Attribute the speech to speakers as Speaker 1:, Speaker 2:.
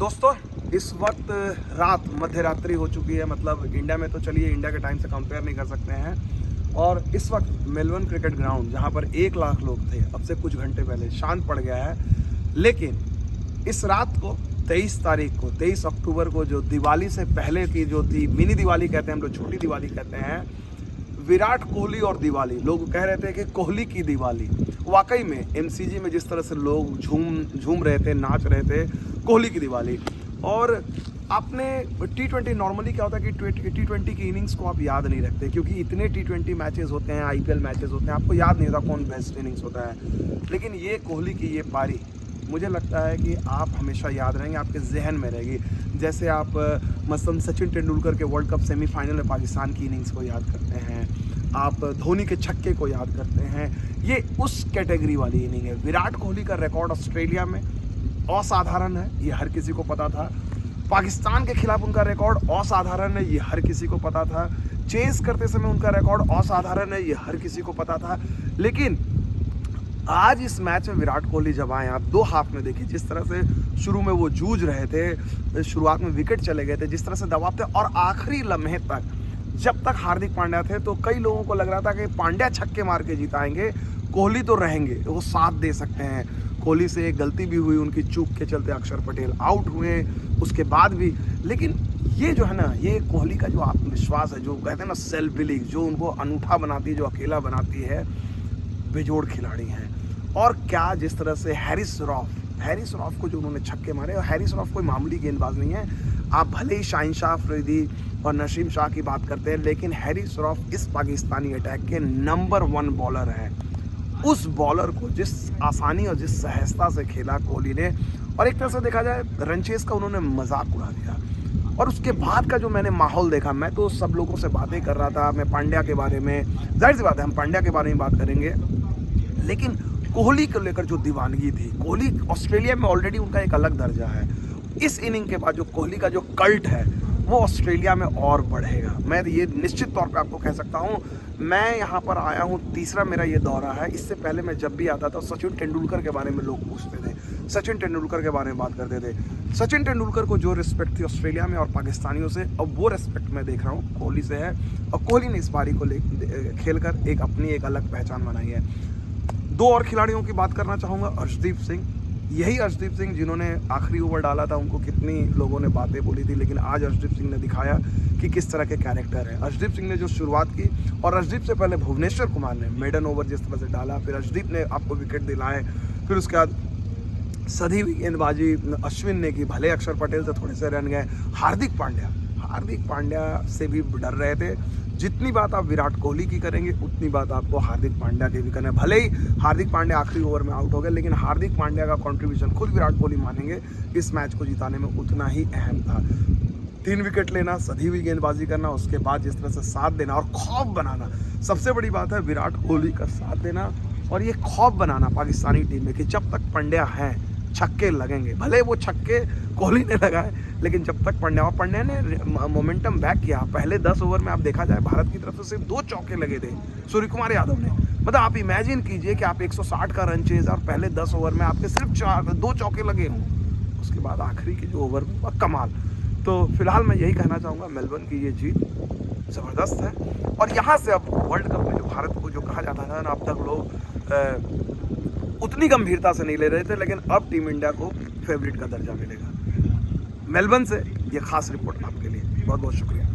Speaker 1: दोस्तों इस वक्त रात मध्य रात्रि हो चुकी है। मतलब इंडिया में तो चलिए इंडिया के टाइम से कंपेयर नहीं कर सकते हैं। और इस वक्त मेलबर्न क्रिकेट ग्राउंड जहां पर 1 लाख लोग थे, अब से कुछ घंटे पहले शांत पड़ गया है। लेकिन इस रात को 23 तारीख को 23 अक्टूबर को जो दिवाली से पहले की जो थी, मिनी दिवाली कहते हैं हम लोग, छोटी दिवाली कहते हैं, विराट कोहली और दिवाली, लोग कह रहे थे कि कोहली की दिवाली। वाकई में एमसीजी में जिस तरह से लोग झूम रहे थे, नाच रहे थे, कोहली की दिवाली। और आपने T20 नॉर्मली क्या होता है कि T20 की इनिंग्स को आप याद नहीं रखते, क्योंकि इतने T20 मैचेस होते हैं, IPL मैचेस होते हैं, आपको याद नहीं होता कौन बेस्ट इनिंग्स होता है। लेकिन ये कोहली की ये पारी मुझे लगता है कि आप हमेशा याद रहेंगे, आपके जहन में रहेगी। जैसे आप मसलन सचिन तेंदुलकर के वर्ल्ड कप सेमीफाइनल में पाकिस्तान की इनिंग्स को याद करते हैं, आप धोनी के छक्के को याद करते हैं, ये उस कैटेगरी वाली इनिंग है। विराट कोहली का रिकॉर्ड ऑस्ट्रेलिया में असाधारण है, ये हर किसी को पता था। पाकिस्तान के खिलाफ उनका रिकॉर्ड असाधारण है, ये हर किसी को पता था। चेस करते समय उनका रिकॉर्ड असाधारण है, ये हर किसी को पता था। लेकिन आज इस मैच में विराट कोहली जब आए, आप 2 हाफ में देखिए जिस तरह से शुरू में वो जूझ रहे थे, शुरुआत में विकेट चले गए थे, जिस तरह से दबाव थे, और आखिरी लम्हे तक जब तक हार्दिक पांड्या थे तो कई लोगों को लग रहा था कि पांड्या छक्के मार के जिताएंगे, कोहली तो रहेंगे, वो साथ दे सकते हैं। कोहली से एक गलती भी हुई, उनकी चूक के चलते अक्षर पटेल आउट हुए उसके बाद भी। लेकिन ये जो है ना, ये कोहली का जो आत्मविश्वास है, जो कहते हैं ना सेल्फ बिलीव, जो उनको अनूठा बनाती है, जो अकेला बनाती है, बेजोड़ खिलाड़ी हैं। और क्या जिस तरह से हैरिस रॉफ को जो उन्होंने छक्के मारे, और हैरिस रॉफ कोई मामूली गेंदबाज नहीं है। आप भले ही शाहीन शाह अफरीदी और नसीम शाह की बात करते हैं, लेकिन हैरिस रॉफ इस पाकिस्तानी अटैक के नंबर 1 बॉलर हैं। उस बॉलर को जिस आसानी और जिस सहजता से खेला कोहली ने, और एक तरह से देखा जाए रनचेस का उन्होंने मजाक उड़ा दिया। और उसके बाद का जो मैंने माहौल देखा, मैं तो सब लोगों से बातें कर रहा था, मैं पांड्या के बारे में, जाहिर सी बात है हम पांड्या के बारे में बात करेंगे, लेकिन कोहली को लेकर जो दीवानगी थी, कोहली ऑस्ट्रेलिया में ऑलरेडी उनका एक अलग दर्जा है। इस इनिंग के बाद जो कोहली का जो कल्ट है वो ऑस्ट्रेलिया में और बढ़ेगा। मैं ये निश्चित तौर पे आपको कह सकता हूँ। मैं यहाँ पर आया हूँ, तीसरा मेरा ये दौरा है। इससे पहले मैं जब भी आता था सचिन तेंदुलकर के बारे में लोग पूछते थे, सचिन तेंदुलकर के बारे में बात करते थे। सचिन तेंदुलकर को जो रिस्पेक्ट थी ऑस्ट्रेलिया में और पाकिस्तानियों से, अब वो रिस्पेक्ट मैं देख रहा हूँ कोहली से है। और कोहली ने इस पारी को खेलकर एक अपनी एक अलग पहचान बनाई है। 2 और खिलाड़ियों की बात करना चाहूँगा, अर्शदीप सिंह। यही अर्शदीप सिंह जिन्होंने आखिरी ओवर डाला था, उनको कितनी लोगों ने बातें बोली थी, लेकिन आज अर्शदीप सिंह ने दिखाया कि किस तरह के कैरेक्टर हैं। अर्शदीप सिंह ने जो शुरुआत की, और अर्शदीप से पहले भुवनेश्वर कुमार ने मेडन ओवर जिस तरह से डाला, फिर अर्शदीप ने आपको विकेट दिलाए, फिर उसके बाद सधी हुई गेंदबाजी अश्विन ने की, भले अक्षर पटेल से थोड़े से रन गए। हार्दिक पांड्या से भी डर रहे थे। जितनी बात आप विराट कोहली की करेंगे, उतनी बात आपको हार्दिक पांड्या की भी करना है। भले ही हार्दिक पांड्या आखिरी ओवर में आउट हो गए, लेकिन हार्दिक पांड्या का कंट्रीब्यूशन खुद विराट कोहली मानेंगे इस मैच को जिताने में उतना ही अहम था। 3 विकेट लेना, सधी हुई गेंदबाजी करना, उसके बाद जिस तरह से साथ देना और खौफ बनाना, सबसे बड़ी बात है विराट कोहली का साथ देना और ये खौफ बनाना पाकिस्तानी टीम में कि जब तक पांड्या हैं छक्के लगेंगे। भले वो छक्के कोहली ने लगाए, लेकिन जब तक पांड्या ने मोमेंटम बैक किया। पहले 10 ओवर में आप देखा जाए भारत की तरफ से सिर्फ 2 चौके लगे थे सूर्य कुमार यादव ने। मतलब आप इमेजिन कीजिए कि आप 160 का रन चेज और पहले 10 ओवर में आपके सिर्फ 2 चौके लगे हों, उसके बाद आखिरी के जो ओवर में कमाल। तो फिलहाल मैं यही कहना चाहूँगा, मेलबर्न की ये जीत ज़बरदस्त है। और यहाँ से अब वर्ल्ड कप में जो भारत को जो कहा जाता था ना, अब तक लोग उतनी गंभीरता से नहीं ले रहे थे, लेकिन अब टीम इंडिया को फेवरेट का दर्जा मिलेगा। मेलबर्न से ये खास रिपोर्ट आपके लिए, बहुत बहुत शुक्रिया।